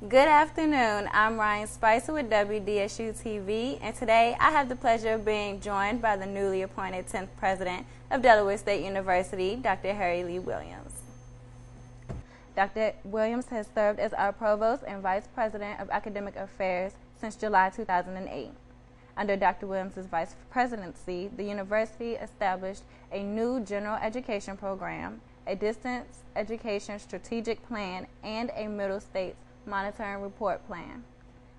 Good afternoon. I'm Ryan Spicer with DESU-TV, and today I have the pleasure of being joined by the newly appointed 10th President of Delaware State University, Dr. Harry Lee Williams. Dr. Williams has served as our Provost and Vice President of Academic Affairs since July 2008. Under Dr. Williams' vice presidency, the university established a new general education program, a distance education strategic plan, and a middle states monitoring report plan.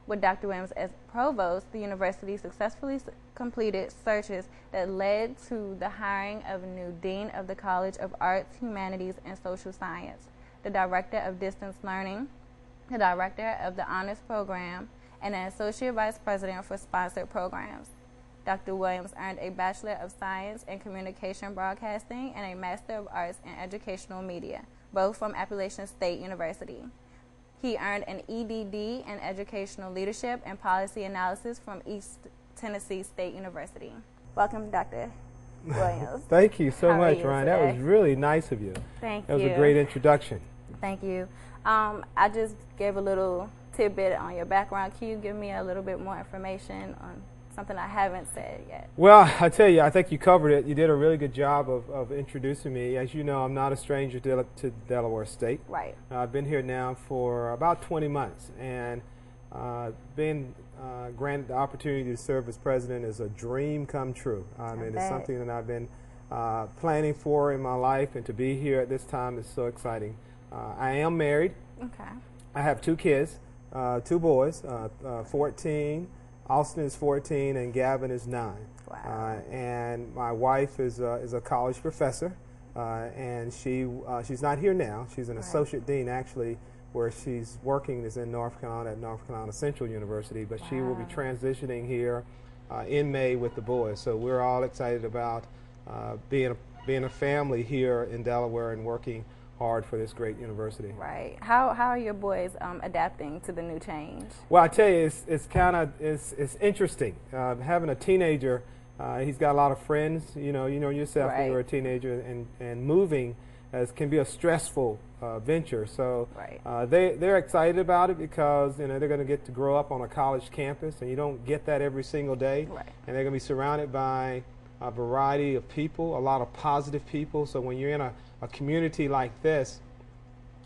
With Dr. Williams as provost, the university successfully completed searches that led to the hiring of a new dean of the College of Arts, Humanities, and Social Science, the director of distance learning, the director of the honors program, and an associate vice president for sponsored programs. Dr. Williams earned a Bachelor of Science in Communication Broadcasting and a Master of Arts in Educational Media, both from Appalachian State University. He earned an EDD in Educational Leadership and Policy Analysis from East Tennessee State University. Welcome, Dr. Williams. Thank you so much, Ryan. Today? That was really nice of you. Thank you. That you. was a great introduction. Thank you. I just gave a little tidbit on your background. Can you give me a little bit more information on something I haven't said yet? Well, I tell you, I think you covered it. You did a really good job of introducing me. As you know, I'm not a stranger to Delaware State. Right. I've been here now for about 20 months, and being granted the opportunity to serve as president is a dream come true. I mean, it's something that I've been planning for in my life, and to be here at this time is so exciting. I am married. Okay. I have two kids, two boys, 14. Austin is 14 and Gavin is 9. Wow. And my wife is a college professor, and she's not here now. She's an associate dean, actually, where she's working is in North Carolina at North Carolina Central University, but she will be transitioning here in May with the boys. So we're all excited about being a family here in Delaware and working hard for this great university. Right. How are your boys adapting to the new change? Well, I tell you, it's interesting. Having a teenager, he's got a lot of friends. You know yourself when you're a teenager, and moving can be a stressful venture. So they're excited about it because they're going to get to grow up on a college campus, and you don't get that every single day. Right. And they're going to be surrounded by a variety of people, a lot of positive people. So when you're in a community like this,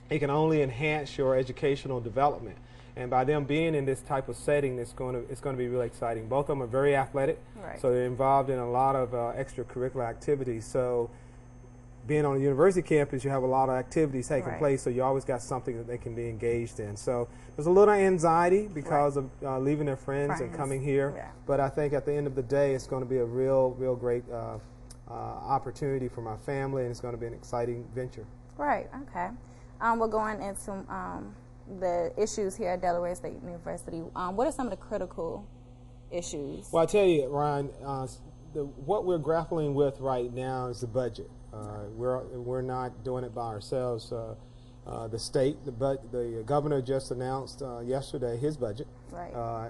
it can only enhance your educational development. And by them being in this type of setting, it's going to be really exciting. Both of them are very athletic, so they're involved in a lot of extracurricular activities. So being on a university campus, you have a lot of activities taking place, so you always got something that they can be engaged in. So there's a little anxiety because of leaving their friends and coming here, but I think at the end of the day, it's going to be a real great opportunity for my family, and it's going to be an exciting venture. Right, okay. We're going into the issues here at Delaware State University. What are some of the critical issues? Well, I tell you, Ryan, what we're grappling with right now is the budget. We're not doing it by ourselves. The state, the governor just announced yesterday his budget,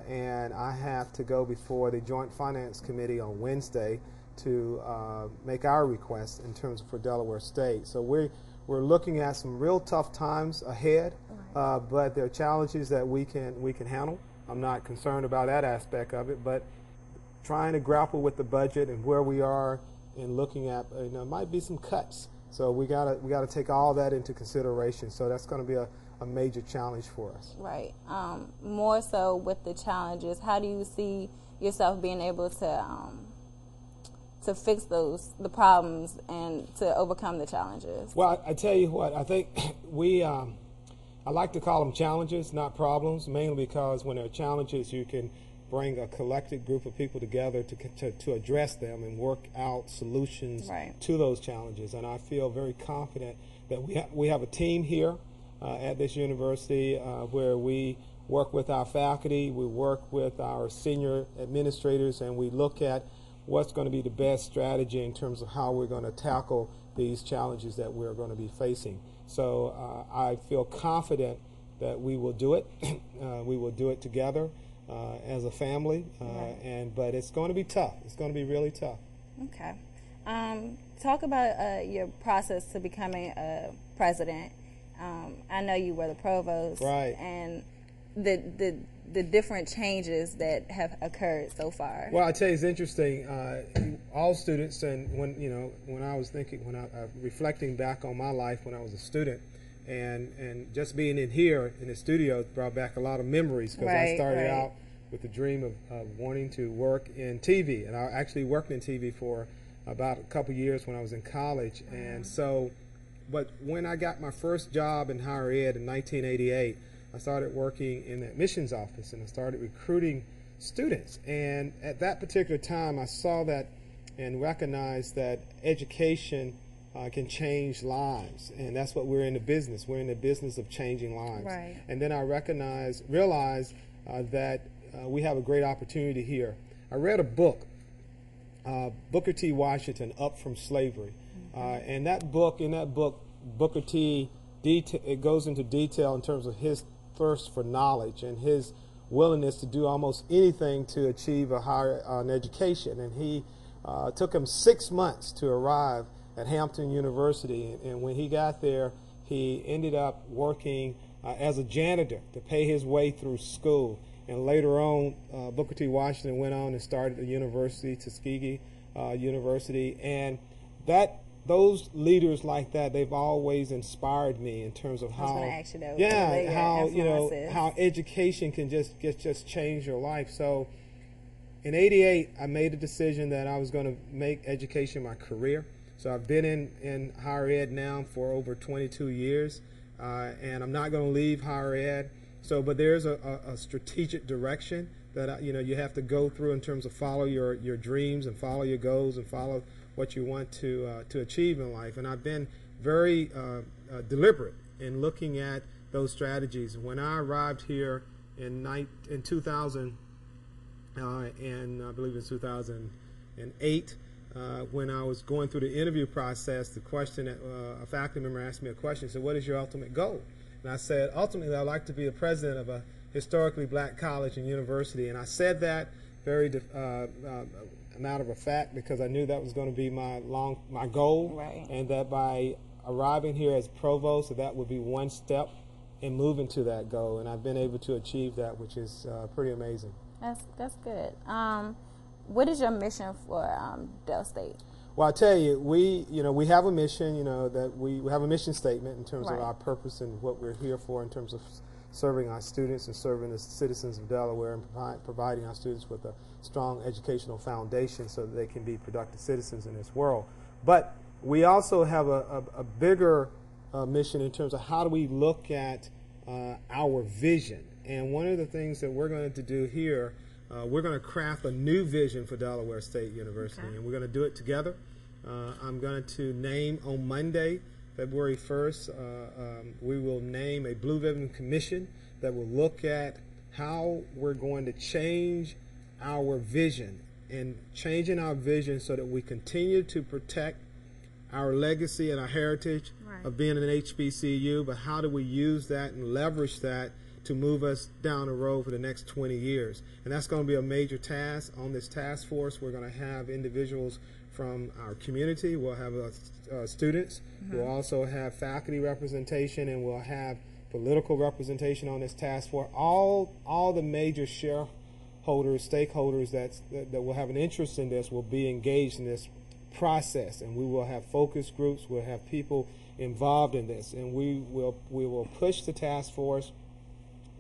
and I have to go before the Joint Finance Committee on Wednesday to make our request in terms of for Delaware State. So we're looking at some real tough times ahead, but there are challenges that we can handle. I'm not concerned about that aspect of it, but trying to grapple with the budget and where we are and looking at, might be some cuts. So we gotta take all that into consideration. So that's going to be a major challenge for us. Right. More so with the challenges, how do you see yourself being able to fix the problems and to overcome the challenges? Well, I tell you what, I think I like to call them challenges, not problems, mainly because when there are challenges, you can bring a collective group of people together to address them and work out solutions to those challenges. And I feel very confident that we have a team here at this university where we work with our faculty, we work with our senior administrators, and we look at what's going to be the best strategy in terms of how we're going to tackle these challenges that we're going to be facing. So I feel confident that we will do it. We will do it together as a family, but it's going to be tough. It's going to be really tough. Okay. Talk about your process to becoming a president. I know you were the provost, right? And the different changes that have occurred so far? Well, I tell you, it's interesting. All students, and when I was reflecting back on my life when I was a student, and just being in here in the studio brought back a lot of memories, because I started out with the dream of wanting to work in TV, and I actually worked in TV for about a couple years when I was in college. And so, but when I got my first job in higher ed in 1988, I started working in the admissions office, and I started recruiting students. And at that particular time, I saw that and recognized that education can change lives, and that's what we're in the business. We're in the business of changing lives. Right. And then I realized that we have a great opportunity here. I read a book, Booker T. Washington, Up from Slavery, and in that book, Booker T. it goes into detail in terms of his thirst for knowledge and his willingness to do almost anything to achieve a higher education. And he took him 6 months to arrive at Hampton University, and when he got there, he ended up working as a janitor to pay his way through school. And later on, Booker T. Washington went on and started a university, Tuskegee University, and those leaders like that, they've always inspired me in terms of how, how education can just change your life. So in '88, I made a decision that I was going to make education my career. So I've been in higher ed now for over 22 years, and I'm not going to leave higher ed. So, but there's a strategic direction that you have to go through in terms of follow your dreams and follow your goals and follow what you want to achieve in life. And I've been very deliberate in looking at those strategies. When I arrived here in 2000, and I believe it's 2008, when I was going through the interview process, the question that a faculty member asked me a question, said, "What is your ultimate goal?" And I said, ultimately, I'd like to be the president of a historically black college and university. And I said that very matter of fact, because I knew that was going to be my goal, right. And that by arriving here as provost, that would be one step in moving to that goal. And I've been able to achieve that, which is pretty amazing. That's good. What is your mission for Del State? Well, I tell you, we have a mission, that we have a mission statement in terms of our purpose and what we're here for in terms of serving our students and serving the citizens of Delaware and providing our students with a strong educational foundation so that they can be productive citizens in this world. But we also have a bigger mission in terms of how do we look at our vision. And one of the things that we're going to do here, we're going to craft a new vision for Delaware State University, and we're going to do it together. I'm going to name on Monday, February 1st, we will name a Blue Ribbon Commission that will look at how we're going to change our vision, and changing our vision so that we continue to protect our legacy and our heritage of being an HBCU, but how do we use that and leverage that to move us down the road for the next 20 years. And that's going to be a major task. On this task force, we're going to have individuals from our community. We'll have students. We'll also have faculty representation, and we'll have political representation on this task force. All the major shareholders, stakeholders that will have an interest in this will be engaged in this process, and we will have focus groups. We'll have people involved in this, and we will push the task force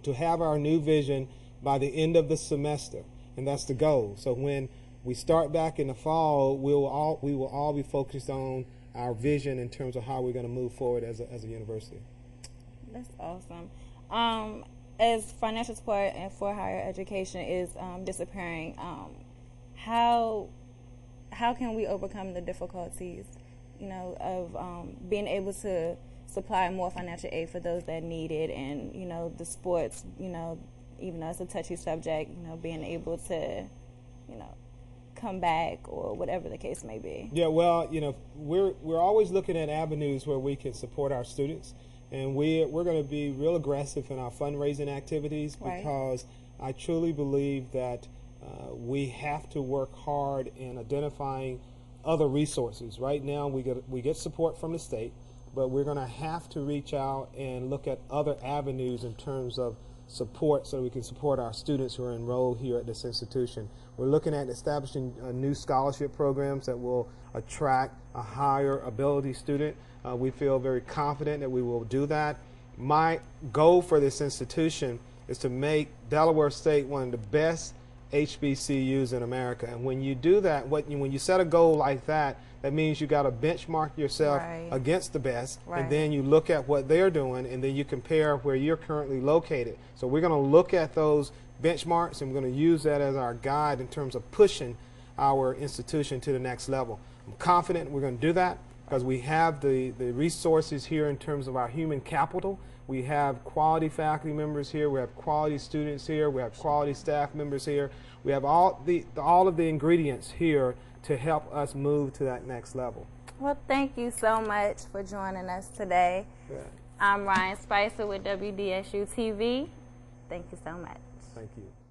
to have our new vision by the end of the semester, and that's the goal. So when we start back in the fall, we will all be focused on our vision in terms of how we're going to move forward as a university. That's awesome. As financial support and for higher education is disappearing, how can we overcome the difficulties, of being able to supply more financial aid for those that need it, and the sports, even though it's a touchy subject, being able to, come back or whatever the case may be. Yeah, well, we're always looking at avenues where we can support our students, and we're going to be real aggressive in our fundraising activities, because I truly believe that we have to work hard in identifying other resources. Right now, we get support from the state, but we're going to have to reach out and look at other avenues in terms of support so that we can support our students who are enrolled here at this institution. We're looking at establishing new scholarship programs that will attract a higher ability student. We feel very confident that we will do that. My goal for this institution is to make Delaware State one of the best HBCUs in America. And when you do that, when you set a goal like that, that means you got to benchmark yourself against the best, and then you look at what they're doing, and then you compare where you're currently located. So we're going to look at those benchmarks, and we're going to use that as our guide in terms of pushing our institution to the next level. I'm confident we're going to do that because we have the resources here in terms of our human capital. We have quality faculty members here. We have quality students here. We have quality staff members here. We have all of the ingredients here to help us move to that next level. Well, thank you so much for joining us today. Yeah. I'm Ryan Spicer with WDSU-TV. Thank you so much. Thank you.